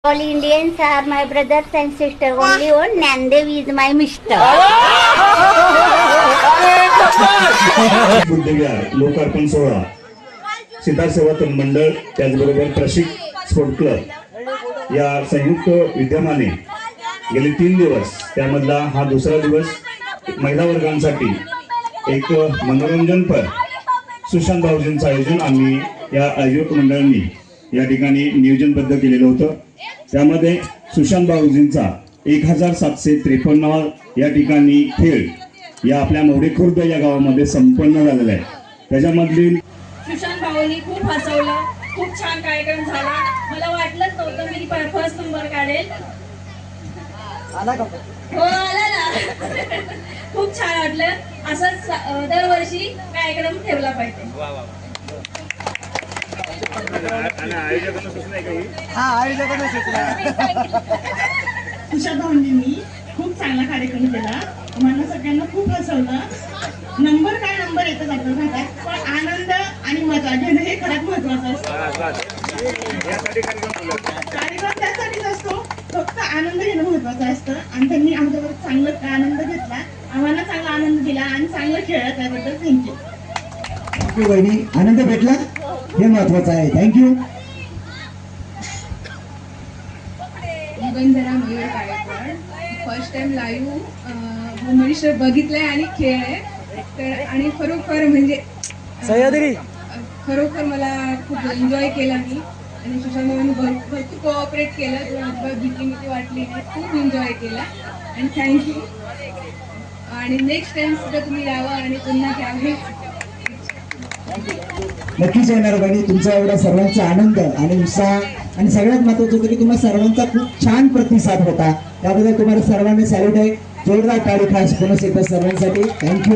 All Indians are my brothers and sisters. Only one Nandev is my mister. बुद्धविहार लोकार्पण सोहळा सिद्धार्थ सेवा तरुण मंडळ त्याचबरोबर प्रशिक्षक स्पोर्ट क्लब या संयुक्त विद्यमाने गेले 3 दिवस त्यामधला हा दुसरा दिवस महिला वर्गांसाठी एक मनोरंजनपर सुशांत भाऊजींचं आयोजन आम्ही या आयोजक मंडळांनी या ठिकाणी नियोजनबद्ध केलेलं होतं। त्यामध्ये सुशांत भाऊजींचा 1753 या ठिकाणी खेळ या आपल्या मोडे खुर्द या गावामध्ये संपन्न झालेला आहे। त्याच्यामधील सुशांत भाऊनी खूप हसवलं, खूप छान कार्यक्रम झाला। मला वाटलंच नव्हतं मी फर्स्ट नंबर काढेल। आला का? हो आला ना। खूप छान वाटलं। असंच दरवर्षी कार्यक्रम ठेवला पाहिजे। सुशांत भाऊंनी खूप चांगला कार्यक्रम केला। मला सगळ्यांना खूप हसवलं। नंबर येतच आपल्या भागात, पण आनंद आणि मजा घेणं हे खरंच महत्वाचं असतं। कार्यक्रम त्यासाठीच असतो, फक्त आनंद घेणं महत्वाचं असतं। आणि त्यांनी आमच्यावर चांगला आनंद घेतला, आम्हाला चांगला आनंद दिला आणि चांगलं खेळलं, त्याबद्दल थँक्यू। वहिनी, आनंद भेटला हे महत्वाचं आहे। Thank you. Yugandhara Mayur Gaikwad first time live Bhubaneswar बघितलंय आणि खेळलंय, तर आणि खरोखर म्हणजे खरोखर मला खूप एन्जॉय केला मी। आणि सुशांत भाऊंनी भरपूर कोऑपरेट केलं, अजिबात भीती वाटली नाही, खूप एन्जॉय केला आणि थँक्यू। आणि नेक्स्ट टाइम सुद्धा तुम्ही यावं आणि पुन्हा घ्यावे। नक्कीच येणार बहिणी, तुमचा एवढा सर्वांचा आनंद आणि उत्साह आणि सगळ्यात महत्त्वाचं होतं की तुम्हाला सर्वांचा खूप छान प्रतिसाद होता, त्याबद्दल तुम्हाला सर्वांना सॅल्यूट आहे। जोरदार टाळी खास पुन्हा एकदा सर्वांसाठी। थँक्यू।